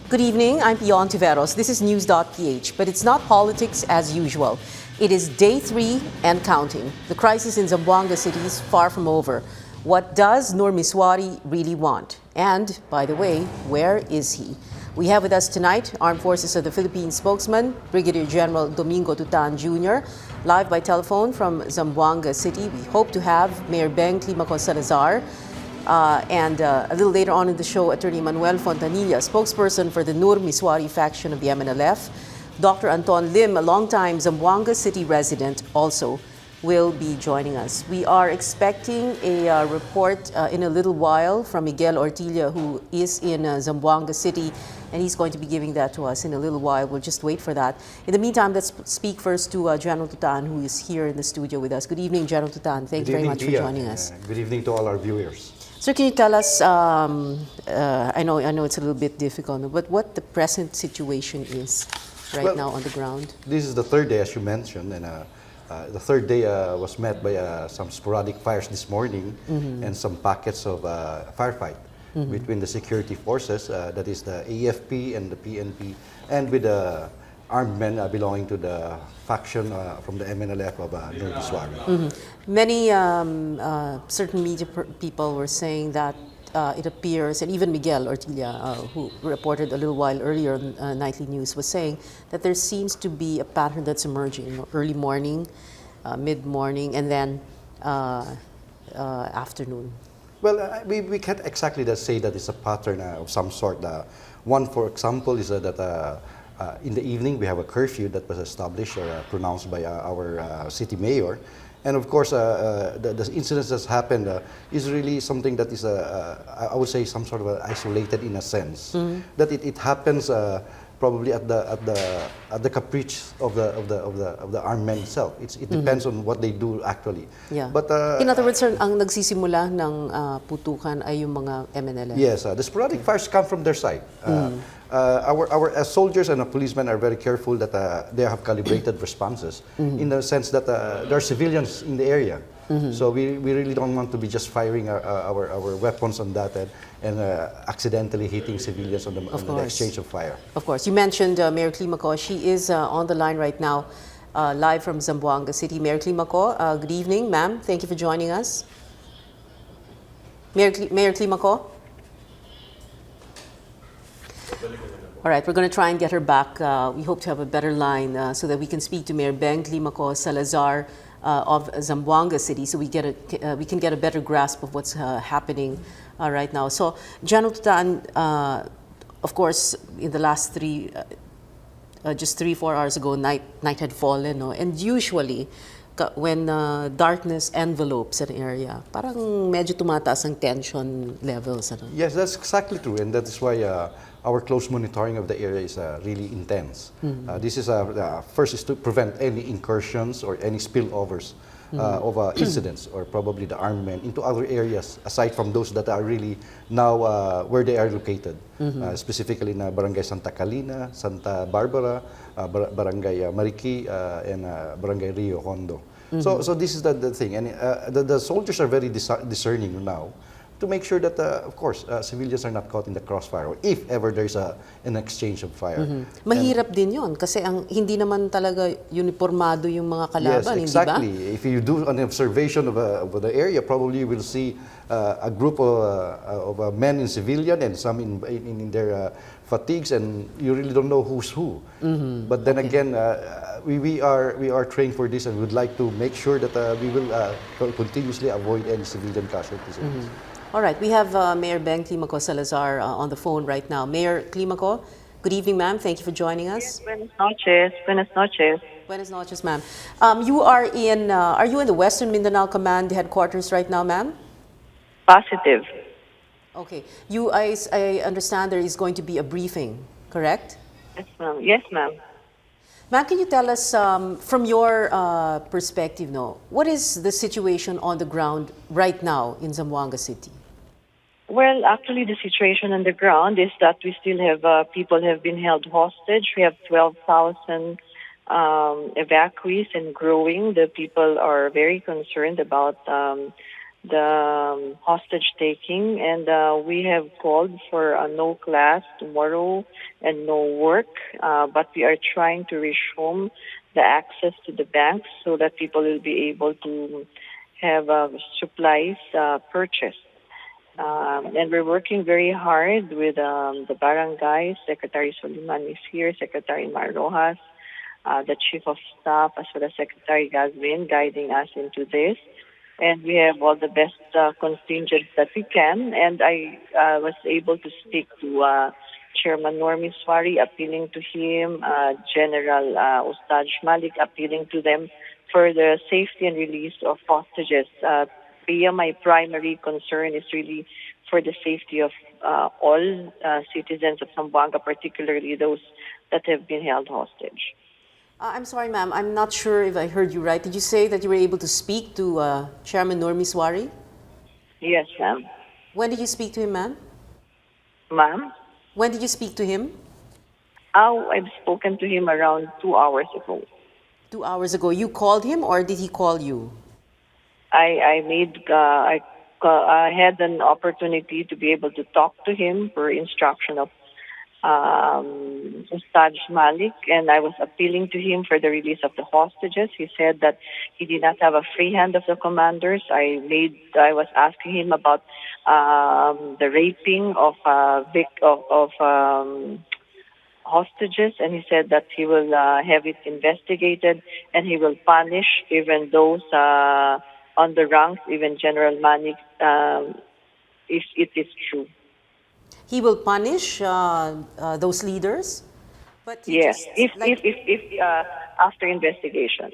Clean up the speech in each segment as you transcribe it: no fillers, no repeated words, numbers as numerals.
Good evening, I'm Pia Hontiveros. This is News.PH, but it's not politics as usual. It is day 3 and counting. The crisis in Zamboanga City is far from over. What does Misuari really want? And, by the way, where is he? We have with us tonight Armed Forces of the Philippines spokesman, Brigadier General Domingo Tutan Jr., live by telephone from Zamboanga City. We hope to have Mayor Climaco Salazar, and a little later on in the show, Attorney Manuel Fontanilla, spokesperson for the Misuari faction of the MNLF. Dr. Anton Lim, a longtime Zamboanga City resident, also will be joining us. We are expecting a report in a little while from Miguel Ortilla, who is in Zamboanga City, and he's going to be giving that to us in a little while. We'll just wait for that. In the meantime, let's speak first to General Tutan, who is here in the studio with us. Good evening, General Tutan. Thank you very much for joining us. Good evening to all our viewers. Sir, can you tell us, I know it's a little bit difficult, but what the present situation is now on the ground? This is the third day, as you mentioned, and the third day was met by some sporadic fires this morning and some packets of firefight between the security forces, that is the AFP and the PNP, and with the armed men belonging to the faction from the MNLF of Misuari. Many certain media people were saying that it appears, and even Miguel Ortilla, who reported a little while earlier on Nightly News, was saying that there seems to be a pattern that's emerging, early morning, mid-morning, and then afternoon. Well, we can't exactly say that it's a pattern of some sort. One, for example, is that in the evening, we have a curfew that was established or pronounced by our city mayor. And of course, the incidents that's happened is really something that is, I would say, some sort of isolated in a sense. That it happens probably at the caprice of the armed men itself. It depends on what they do actually. Yeah. But in other words, sir, ang nagsisimula ng putukan ay yung mga MNLF. Yes, the sporadic fires come from their side. Our soldiers and policemen are very careful that they have calibrated responses in the sense that there are civilians in the area. So we really don't want to be just firing our weapons on that and accidentally hitting civilians on the exchange of fire. Of course. You mentioned Mayor Climaco. She is on the line right now, live from Zamboanga City. Mayor Climaco, good evening, ma'am. Thank you for joining us. Mayor Climaco? All right, we're going to try and get her back. We hope to have a better line so that we can speak to Mayor Climaco Salazar of Zamboanga City, so we can get a better grasp of what's happening right now. So, General Tutan, of course, in the last just 3-4 hours ago, night had fallen, no? And usually, when darkness envelopes an area, parang medyo tumataas ang tension levels. Ano? Yes, that's exactly true, and that is why our close monitoring of the area is really intense. This is first is to prevent any incursions or any spillovers of incidents or probably the armed men into other areas aside from those that are really now where they are located, specifically in Barangay Santa Calina, Santa Barbara, Barangay Mariki, and Barangay Rio Hondo. So this is the thing, and the soldiers are very discerning now to make sure that, of course, civilians are not caught in the crossfire or if ever there's an exchange of fire. Mahirap din yun kasi hindi naman talaga uniformado yung mga kalaban, yes, exactly. Hindi ba? If you do an observation of the area, probably you will see a group of men in civilian and some in their fatigues, and you really don't know who's who. But then again, we are trained for this, and we would like to make sure that we will continuously avoid any civilian casualties. All right, we have Mayor Climaco Salazar on the phone right now. Mayor Climaco, good evening, ma'am. Thank you for joining us. Yes, buenas noches. Buenas noches. Buenas noches, ma'am. You are you in the Western Mindanao Command headquarters right now, ma'am? Positive. Okay. I understand there is going to be a briefing, correct? Yes, ma'am. Yes, ma'am. Ma'am, can you tell us from your perspective, what is the situation on the ground right now in Zamboanga City? Well, actually, the situation on the ground is that we still have people have been held hostage. We have 12,000 evacuees and growing. The people are very concerned about the hostage taking, and we have called for no class tomorrow and no work, but we are trying to resume the access to the banks so that people will be able to have supplies purchased. And we're working very hard with the barangay. Secretary Soliman is here, Secretary Marrojas, the Chief of Staff, as well as Secretary Gazmin, guiding us into this. And we have all the best contingents that we can. And I was able to speak to Chairman Misuari, appealing to him, General Ustad Malik, appealing to them for the safety and release of hostages. Pia, my primary concern is really for the safety of all citizens of Zamboanga, particularly those that have been held hostage. I'm sorry, ma'am. I'm not sure if I heard you right. Did you say that you were able to speak to Chairman Misuari? Yes, ma'am. When did you speak to him, ma'am? Ma'am? When did you speak to him? Oh, I've spoken to him around 2 hours ago. 2 hours ago. You called him or did he call you? I had an opportunity to be able to talk to him per instruction of Ustad Malik, and I was appealing to him for the release of the hostages. He said that he did not have a free hand of the commanders. I was asking him about the raping of hostages, and he said that he will have it investigated and he will punish even those on the ranks, even General Malik, if it is true. He will punish those leaders? But yes, if after investigation.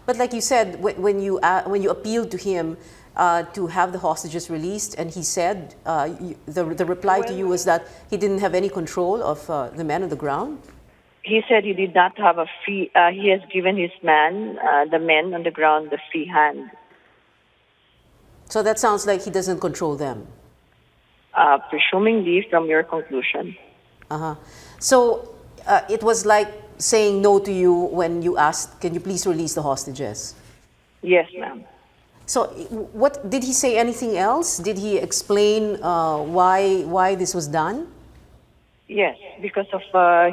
But like you said, when you appealed to him to have the hostages released, and he said, the reply to you was that he didn't have any control of the men on the ground? He said he did not have a free, he has given his the men on the ground, the free hand. So that sounds like he doesn't control them. Presumingly from your conclusion. So it was like saying no to you when you asked, can you please release the hostages? Yes, ma'am. So what did he say anything else? Did he explain why this was done? Yes, because of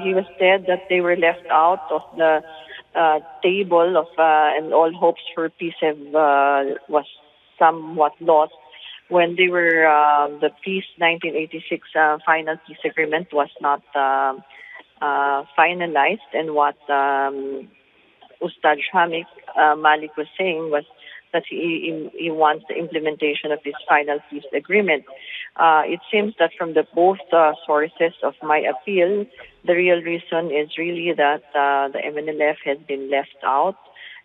he was said that they were left out of the table of and all hopes for peace was somewhat lost when they were the peace 1986 final peace agreement was not finalized, and what Ustad Malik was saying was that he wants the implementation of this final peace agreement. It seems that from the both sources of my appeal, the real reason is really that the MNLF has been left out,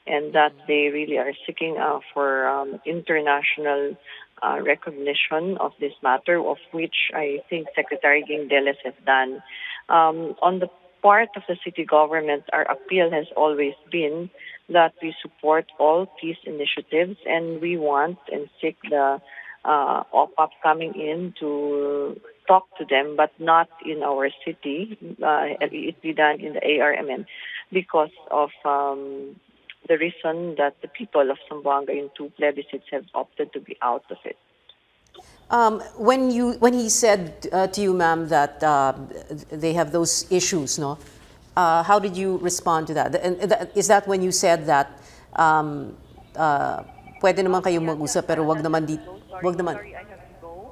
and that they really are seeking for international recognition of this matter, of which I think Secretary Guindeles has done. On the part of the city government, our appeal has always been that we support all peace initiatives, and we want and seek the OPAP coming in to talk to them, but not in our city. It be done in the ARMN because of the reason that the people of Zamboanga in 2 plebiscites have opted to be out of it. When he said to you, ma'am, that they have those issues, no? How did you respond to that? And is that when you said that pwede naman kayong mag-usap pero wag naman dito? Wag naman. Sorry,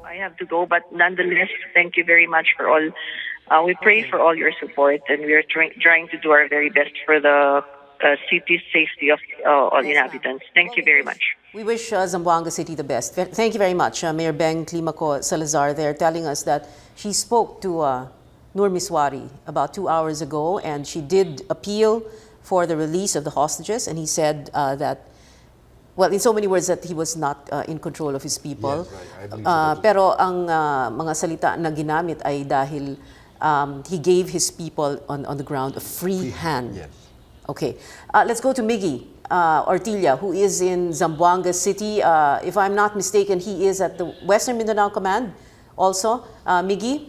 I have to go, but nonetheless, thank you very much for all. We pray for all your support, and we are trying to do our very best for the city's safety of all inhabitants. Thank you very much. We wish Zamboanga City the best. Thank you very much. Mayor Beng Climaco Salazar there telling us that she spoke to Misuari about 2 hours ago, and she did appeal for the release of the hostages, and he said that, well, in so many words, that he was not in control of his people. Yes, right. I believe so. Pero ang mga salita na ginamit ay dahil he gave his people on the ground a free hand. Yes. Okay, let's go to Miggy Ortilla, who is in Zamboanga City. If I'm not mistaken, he is at the Western Mindanao Command also. Miggy?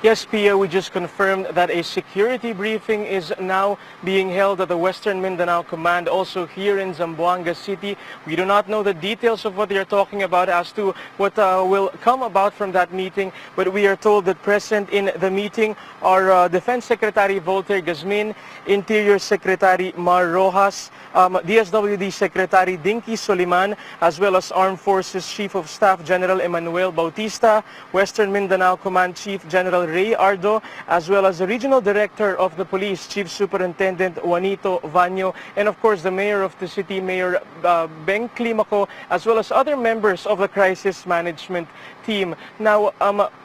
Yes, Pia, we just confirmed that a security briefing is now being held at the Western Mindanao Command, also here in Zamboanga City. We do not know the details of what they are talking about as to what will come about from that meeting, but we are told that present in the meeting are Defense Secretary Voltaire Gazmin, Interior Secretary Mar Rojas, DSWD Secretary Dinky Soliman, as well as Armed Forces Chief of Staff General Emmanuel Bautista, Western Mindanao Command Chief General Ray Ardo, as well as the Regional Director of the Police, Chief Superintendent Juanito Vanyo, and of course the Mayor of the city, Mayor Beng Climaco, as well as other members of the crisis management team. Now,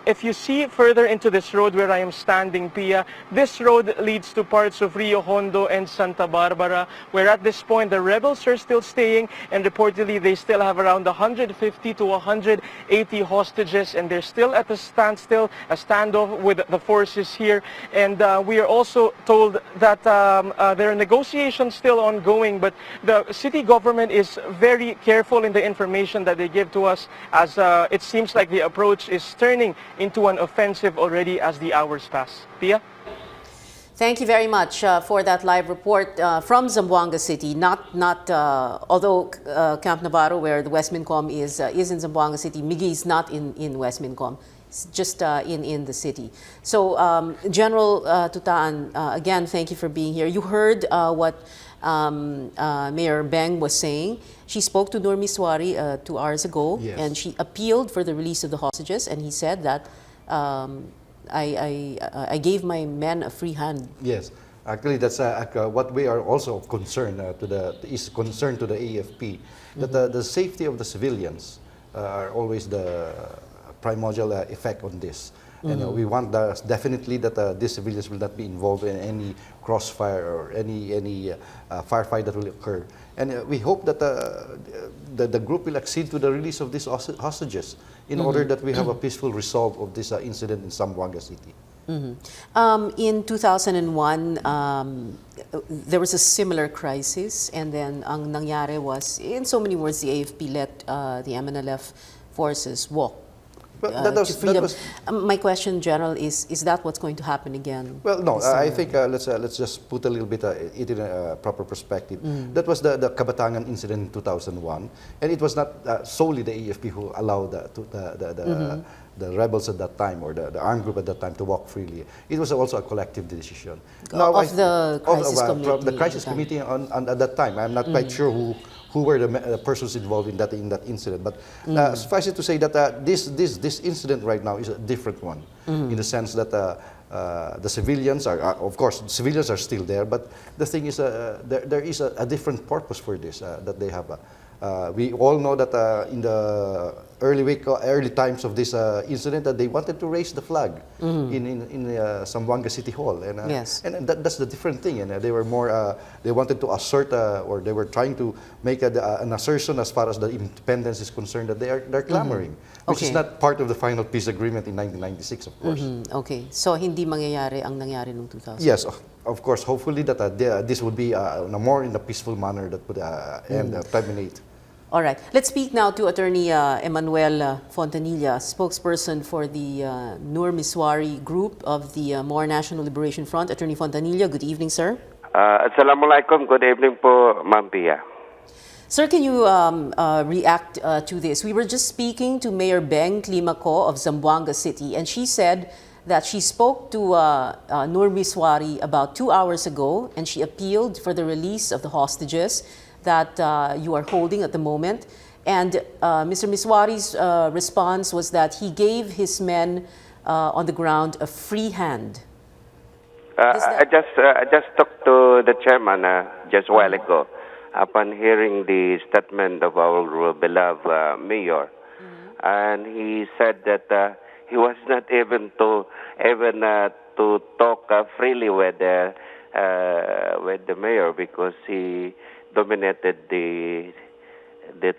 if you see further into this road where I am standing, Pia, this road leads to parts of Rio Hondo and Santa Barbara, where at this point the rebels are still staying, and reportedly they still have around 150 to 180 hostages, and they're still at a standstill, a standoff with the forces here. And we are also told that there are negotiations still ongoing, but the city government is very careful in the information that they give to us, as it seems like the approach is turning into an offensive already as the hours pass. Pia? Thank you very much for that live report from Zamboanga City. Although Camp Navarro, where the West Mincom is in Zamboanga City, Miggy is not in West Mincom. It's just in the city. So General Tutan, again, thank you for being here. You heard what Mayor Beng was saying. She spoke to Nur Misuari 2 hours ago, Yes. and she appealed for the release of the hostages, and he said that I gave my men a free hand. Yes, actually, that's what we are also concerned to the AFP, that the safety of the civilians are always the primordial effect on this. And we want definitely that these civilians will not be involved in any crossfire or any firefight that will occur. And we hope that the group will accede to the release of these hostages in order that we have a peaceful resolve of this incident in Zamboanga City. In 2001, there was a similar crisis, and then ang nangyari was, in so many words, the AFP let the MNLF forces walk. To freedom. My question, General, is that what's going to happen again? Well, no, I think let's just put a little bit it in a proper perspective. That was the Kabatangan incident in 2001, and it was not solely the AFP who allowed the rebels at that time, or the armed group at that time, to walk freely. It was also a collective decision. The crisis committee at that time. I'm not quite sure who were the persons involved in that incident. But suffice it to say that this incident right now is a different one, in the sense that the civilians are, of course, civilians are still there, but the thing is, there is a different purpose for this that they have. We all know that in the early times of this incident, that they wanted to raise the flag in Zamboanga City Hall, and yes. and that's the different thing. And they were more they wanted to assert, or they were trying to make an assertion as far as the independence is concerned, that they're clamoring, which is not part of the final peace agreement in 1996, of course. Okay, so hindi mangyayari ang nangyari noong 2000. Yes, of course. Hopefully that this would be more in a peaceful manner that would terminate. All right. Let's speak now to Attorney Emmanuel Fontanilla, spokesperson for the Nur Misuari group of the More National Liberation Front. Attorney Fontanilla, good evening, sir. Assalamualaikum. Good evening po, Ma'am Pia. Sir, can you react to this? We were just speaking to Mayor Beng Climaco of Zamboanga City, and she said that she spoke to Nur Misuari about 2 hours ago, and she appealed for the release of the hostages that you are holding at the moment. And Mr. Misuari's response was that he gave his men on the ground a free hand. I just talked to the chairman just a while ago upon hearing the statement of our beloved mayor, and he said that he was not even to talk freely with the mayor, because he dominated the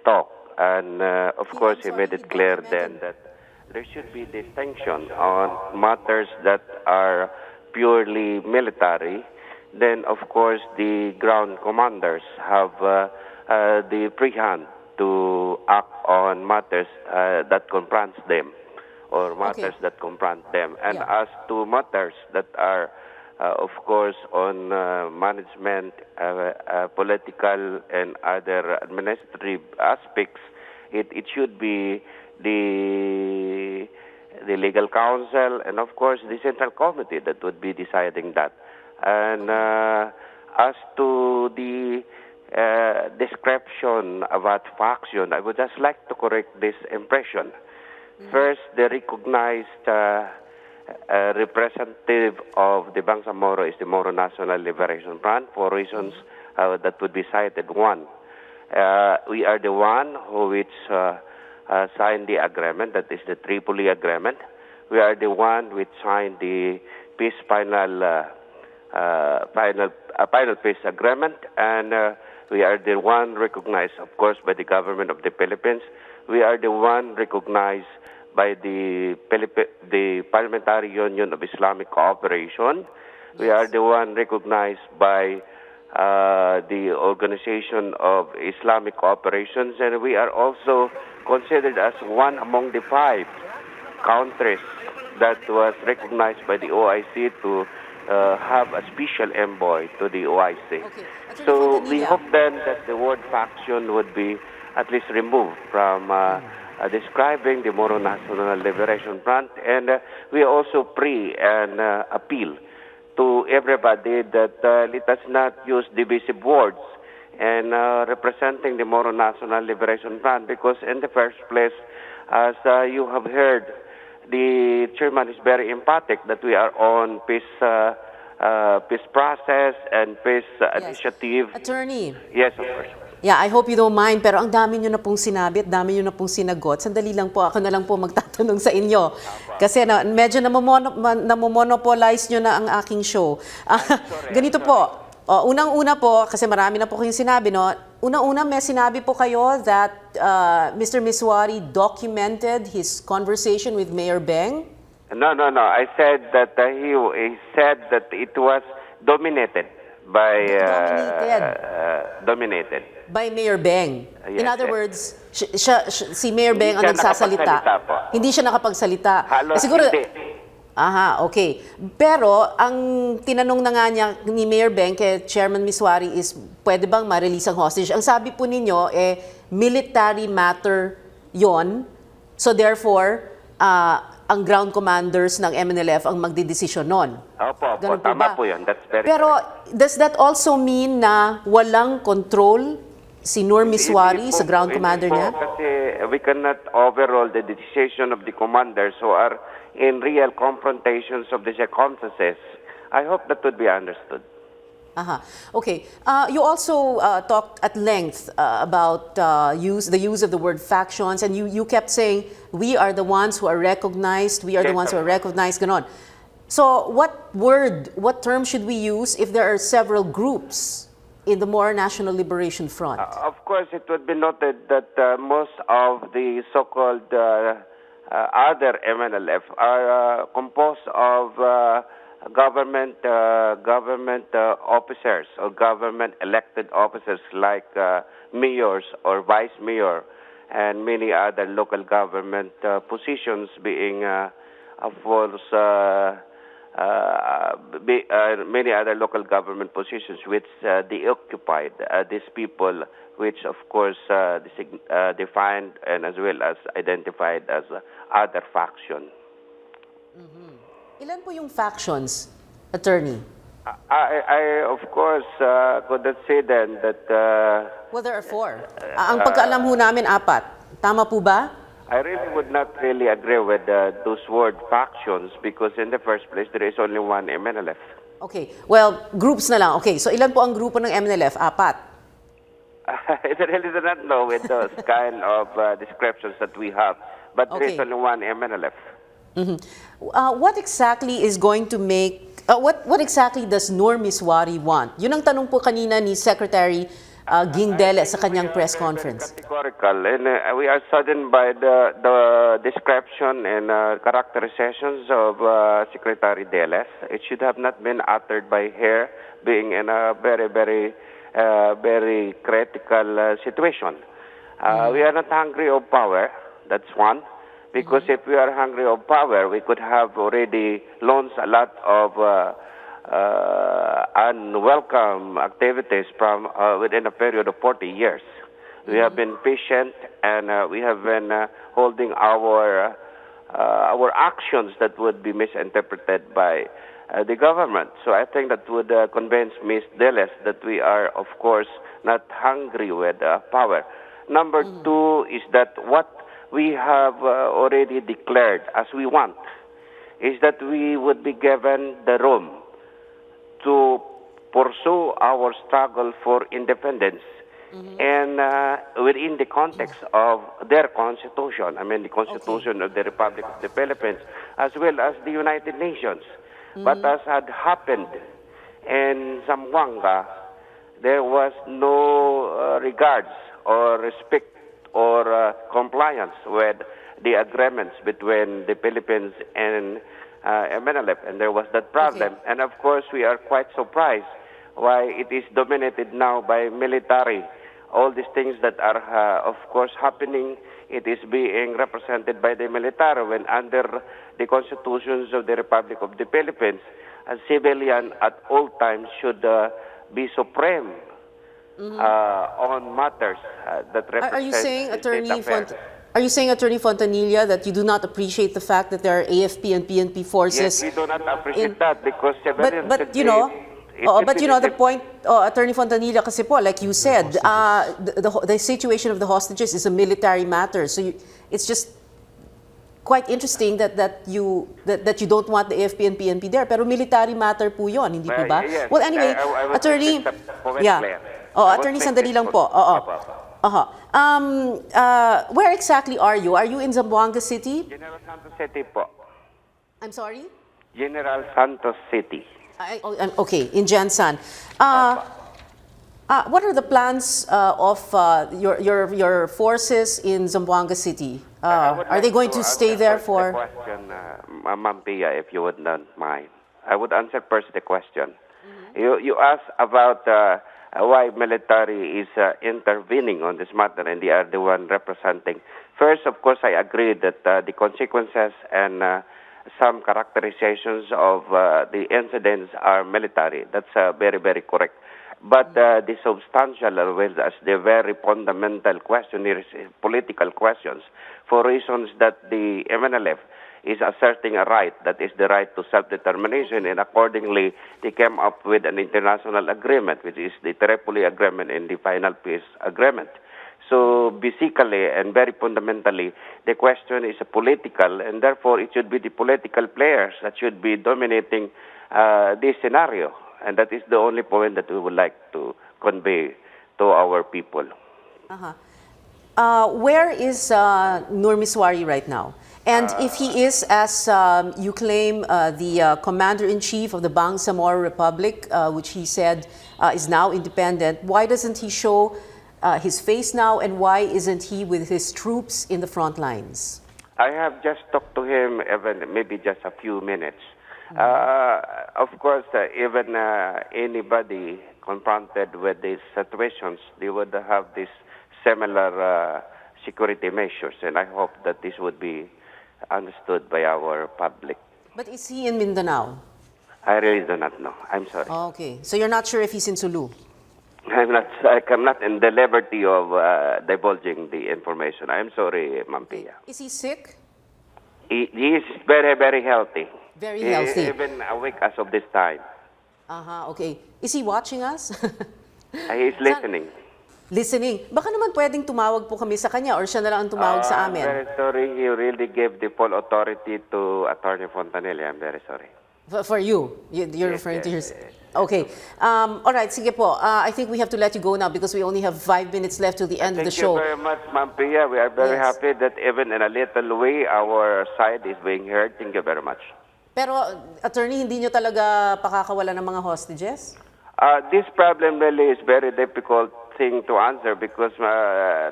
talk, and of course he made it clear then that there should be distinction on matters that are purely military. Then of course the ground commanders have the free hand to act on matters that confronts them. or matters Okay. that confront them. And Yeah. as to matters that are, of course, on management, political, and other administrative aspects, it should be the legal counsel and, of course, the central committee that would be deciding that. And as to the description about faction, I would just like to correct this impression. First, the recognized representative of the Bangsamoro is the Moro National Liberation Front for reasons that would be cited. One, we are the one who which signed the agreement, that is the Tripoli Agreement. We are the one which signed the peace final peace agreement, and we are the one recognized, of course, by the government of the Philippines. We are the one recognized by the Parliamentary Union of Islamic Cooperation. We are the one recognized by the Organization of Islamic Cooperations, and we are also considered as one among the 5 countries that was recognized by the OIC to have a special envoy to the OIC. Okay. Attorney So we Fontanilla. hope then that the word faction would be at least removed from describing the Moro National Liberation Front, and we also pray and appeal to everybody that let us not use divisive words and representing the Moro National Liberation Front, because in the first place, as you have heard, the chairman is very emphatic that we are on peace process and peace initiative. Attorney. Yes, of course. Yeah, I hope you don't mind, pero ang dami nyo na pong sinabi at dami nyo na pong sinagot. Sandali lang po, ako na lang po magtatanong sa inyo. Kasi medyo namomonopolize nyo na ang aking show. Ganito po, unang-una po, kasi marami na po kayong sinabi, no? Unang-una, may sinabi po kayo that Mr. Misuari documented his conversation with Mayor Beng? No. I said that he said that it was dominated by dominated. By Mayor Beng. Yes, In other yes. words, si Mayor Beng ang siya nagsasalita. nakapagsalita po. Hindi siya nakapagsalita. Halos Siguro, hindi. aha, okay. Pero ang tinanong na nga niya ni Mayor Beng kay Chairman Misuari is, pwede bang ma-release ang hostage? Ang sabi po ninyo, military matter yon. So therefore, ang ground commanders ng MNLF ang magdidesisyon nun. Opo, Ganun po ba? tama po yun. That's very Pero does that also mean na walang control si Nur Misuari sa ground commander niya? Kasi we cannot overrule the decision of the commanders who are in real confrontations of the circumstances. I hope that would be understood. Aha. Okay. You also talked at length about the use of the word factions, and you kept saying, we are the ones who are recognized, we are the ones who are recognized, ganon. So what term should we use if there are several groups in the Moro National Liberation Front? Of course, it would be noted that most of the so-called other MNLF are composed of government officers or government elected officers like mayors or vice mayor and many other local government positions being of course many other local government positions which they occupied these people, which of course defined and as well as identified as other faction. Ilan po yung factions, attorney? I of course could not say then that Well, there are 4. Ang pagkaalam ho namin, 4. Tama po ba? I really would not really agree with those word factions because in the first place there is only one MNLF. Okay. Well, groups na lang. Okay. So ilan po ang grupo ng MNLF? 4. I really do not know with those kind of descriptions that we have, but there is Okay. only one MNLF. What exactly is going to make, what exactly does Nur Misuari want? Yun ang tanong po kanina ni Secretary Gingdele sa kanyang press conference. Categorical, and we are saddened by the description and characterizations of Secretary Deles. It should have not been uttered by her, being in a very, very, very critical situation. We are not hungry of power. That's one. Because if we are hungry of power, we could have already launched a lot of unwelcome activities from within a period of 40 years. We have been patient, and we have been holding our actions that would be misinterpreted by the government. So I think that would convince Ms. Deles that we are, of course, not hungry with power. Number two is that what we have already declared as we want is that we would be given the room to pursue our struggle for independence and within the context of their constitution, I mean the constitution of the Republic of the Philippines, as well as the United Nations. But as had happened in Zamboanga, there was no regards or respect or compliance with the agreements between the Philippines and MNLF, and there was that problem. And of course, we are quite surprised why it is dominated now by military. All these things that are, of course, happening, it is being represented by the military, when under the constitutions of the Republic of the Philippines, a civilian at all times should be supreme on matters that represent Are you saying, state affairs. Are you saying, Attorney Fontanilla, that you do not appreciate the fact that there are AFP and PNP forces? Yes, we do not appreciate that because civilians but you know, the point, Attorney Fontanilla, kasi po, like you said, the situation of the hostages is a military matter. So it's just quite interesting that you don't want the AFP and PNP there. Pero military matter po yun, hindi po ba? Yes. Well, anyway, I Attorney, Attorney, sandali lang po. Where exactly are you? Are you in Zamboanga City? General Santos City po. I'm sorry? General Santos City. Okay, in Jansan. What are the plans of your forces in Zamboanga City? Are they going to stay there for? The question, Ma'am Pia, if you would not mind, I would answer first the question. You asked about why military is intervening on this matter, and they are the one representing. First, of course, I agree that the consequences and some characterizations of the incidents are military. That's very, very correct. But the substantial as well as the very fundamental question is political questions, for reasons that the MNLF is asserting a right, that is the right to self-determination, and accordingly they came up with an international agreement, which is the Tripoli Agreement and the Final Peace Agreement. So basically and very fundamentally, the question is political, and therefore it should be the political players that should be dominating this scenario. And that is the only point that we would like to convey to our people. Where is Nur Misuari right now? And if he is, as you claim, the commander-in-chief of the Bangsamoro Republic, which he said is now independent, why doesn't he show his face now, and why isn't he with his troops in the front lines? I have just talked to him even maybe just a few minutes. Of course, even anybody confronted with these situations, they would have these similar security measures, and I hope that this would be understood by our public. But is he in Mindanao? I really do not know. I'm sorry. Oh, okay. So you're not sure if he's in Sulu? I'm not in the liberty of divulging the information. I'm sorry, Ma'am Pia. Is he sick? He is very, very healthy. Very healthy. Even awake as of this time. Okay. Is he watching us? He is listening. Listening. Baka naman pwedeng tumawag po kami sa kanya, or siya na lang ang tumawag sa amin. I'm very sorry. He really gave the full authority to Attorney Fontanilla. I'm very sorry. For you? You're referring to yours? Okay. All right, sige po. I think we have to let you go now because we only have 5 minutes left till the end of the show. Thank you very much, Ma'am Pia. We are very happy that even in a little way, our side is being heard. Thank you very much. Pero, attorney, hindi nyo talaga pakakawala ng mga hostages? This problem really is very difficult thing to answer because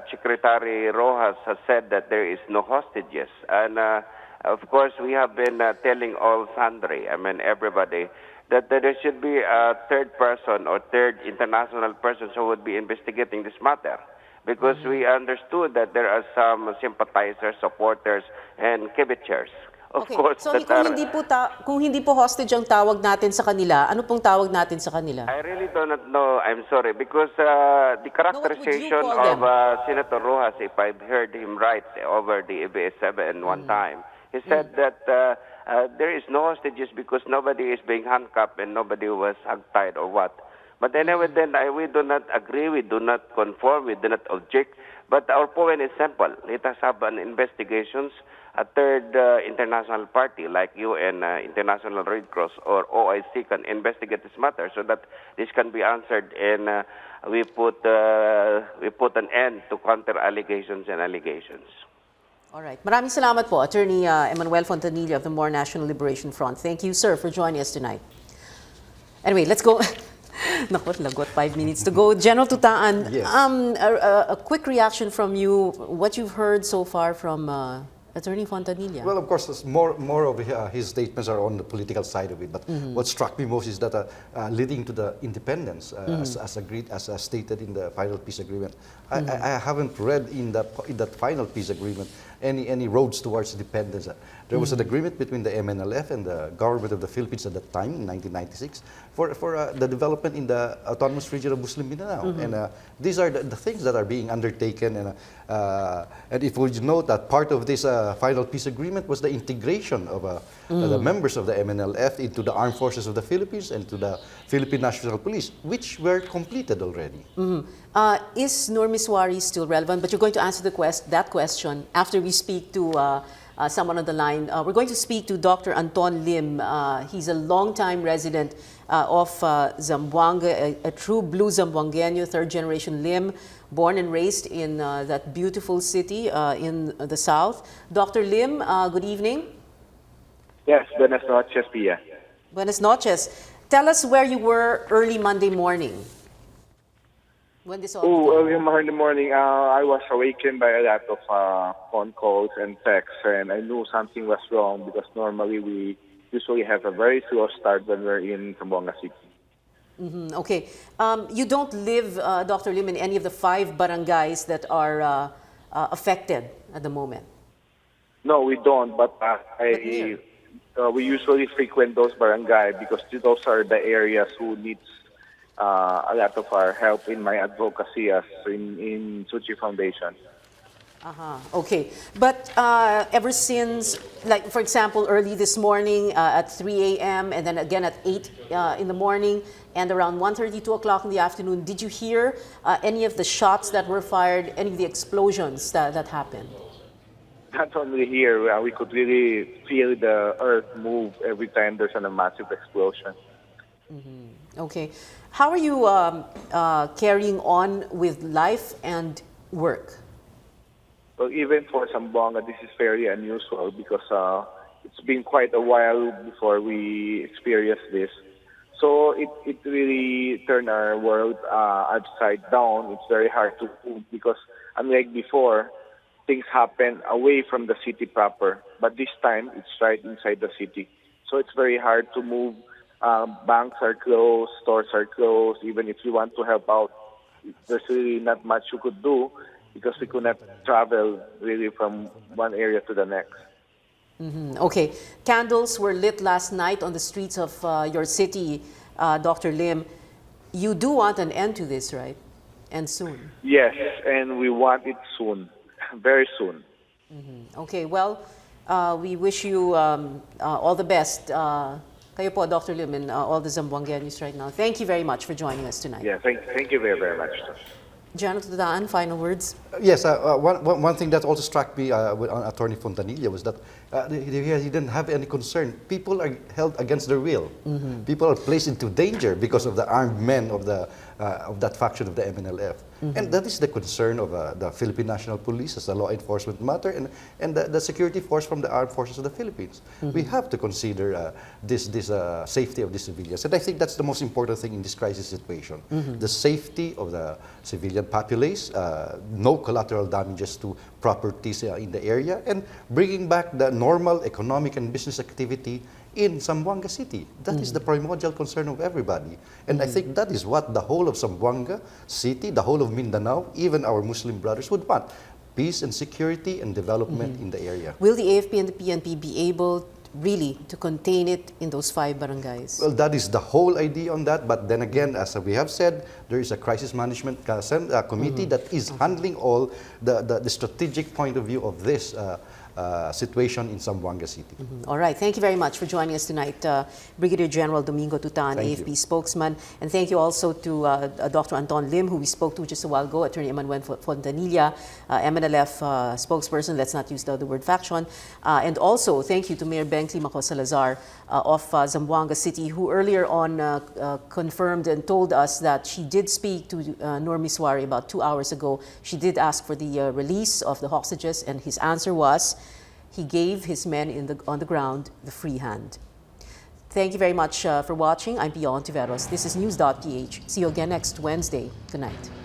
Secretary Rojas has said that there is no hostages. And of course, we have been telling all sundry, everybody, that there should be a third person or third international person who would be investigating this matter. because we understood that there are some sympathizers, supporters, and kibitchers. Of Okay, course, so that kung hindi po hostage ang tawag natin sa kanila, ano pong tawag natin sa kanila? I really do not know. I'm sorry, because the what would you characterization call of them? Senator Rojas, if I've heard him right over the ABS-7 one time, he said that there is no hostages because nobody is being handcuffed and nobody was hog-tied or what. But anyway, then we do not agree, we do not conform, we do not object. But our point is simple. Let us have an investigations, a third international party like UN, International Red Cross, or OIC can investigate this matter so that this can be answered, and we put an end to counter allegations and allegations. All right. Maraming salamat po, Attorney Emmanuel Fontanilla of the More National Liberation Front. Thank you, sir, for joining us tonight. Anyway, let's go. Naku, lagot, 5 minutes to go. General Tutan, Yes. A quick reaction from you, what you've heard so far from Attorney Fontanilla. Well, of course, more of his statements are on the political side of it. But what struck me most is that leading to the independence, as agreed, as stated in the final peace agreement. I haven't read in that final peace agreement any roads towards independence. There was an agreement between the MNLF and the government of the Philippines at that time in 1996 for the development in the autonomous region of Muslim Mindanao. And these are the things that are being undertaken. And if we note that part of this final peace agreement was the integration of the members of the MNLF into the armed forces of the Philippines and to the Philippine National Police, which were completed already. Is Nur Misuari still relevant? But you're going to answer that question after we speak to someone on the line. We're going to speak to Dr. Anton Lim. He's a longtime resident of Zamboanga, a true blue Zamboangueño, third-generation Lim, born and raised in that beautiful city in the south. Dr. Lim, good evening. Yes, buenas noches, Pia. Buenas noches. Tell us where you were early Monday morning. When this all began. Early in the morning, I was awakened by a lot of phone calls and texts, and I knew something was wrong because normally we usually have a very slow start when we're in Zamboanga City. Okay. You don't live, Dr. Lim, in any of the 5 barangays that are affected at the moment? No, we don't, but we usually frequent those barangay because those are the areas who needs a lot of our help in my advocacy as in Suchi Foundation. Okay. But ever since, like for example, early this morning at 3 a.m. and then again at 8 in the morning and around 1:30, 2 o'clock in the afternoon, did you hear any of the shots that were fired, any of the explosions that happened? Not only here, we could really feel the earth move every time there's a massive explosion. Okay. How are you carrying on with life and work? Well, even for Zamboanga, this is very unusual because it's been quite a while before we experienced this. So it really turned our world upside down. It's very hard to move because unlike before, things happen away from the city proper. But this time, it's right inside the city. So it's very hard to move. Banks are closed, stores are closed. Even if you want to help out, there's really not much you could do because we could not travel really from one area to the next. Okay. Candles were lit last night on the streets of your city, Dr. Lim. You do want an end to this, right? And soon. Yes, and we want it soon, very soon. Okay. Well, we wish you all the best. Kayo po, Dr. Lim, and all the Zamboangueños right now. Thank you very much for joining us tonight. Yeah, thank you very, very much. Janet Tutan, final words? Yes, one thing that also struck me with Attorney Fontanilla was that he didn't have any concern. People are held against their will. People are placed into danger because of the armed men of that faction of the MNLF. And that is the concern of the Philippine National Police as a law enforcement matter and the security force from the armed forces of the Philippines. We have to consider this safety of the civilians. And I think that's the most important thing in this crisis situation. The safety of the civilian populace, no collateral damages to properties in the area, and bringing back the normal economic and business activity in Zamboanga City. That is the primordial concern of everybody. And I think that is what the whole of Zamboanga City, the whole of Mindanao, even our Muslim brothers would want. Peace and security and development in the area. Will the AFP and the PNP be able really to contain it in those 5 barangays? Well, that is the whole idea on that. But then again, as we have said, there is a crisis management committee that is handling all the strategic point of view of this situation in Zamboanga City. All right. Thank you very much for joining us tonight, Brigadier General Domingo Tutan, Thank AFP you. spokesman. And thank you also to Dr. Anton Lim, who we spoke to just a while ago, Attorney Emmanuel Fontanilla, MNLF spokesperson. Let's not use the word faction. And also, thank you to Mayor Ben Climaco Salazar of Zamboanga City, who earlier on confirmed and told us that she did speak to Nur Misuari about 2 hours ago. She did ask for the release of the hostages, and his answer was he gave his men on the ground the free hand. Thank you very much for watching. I'm Pia Hontiveros. This is News.PH. See you again next Wednesday. Good night.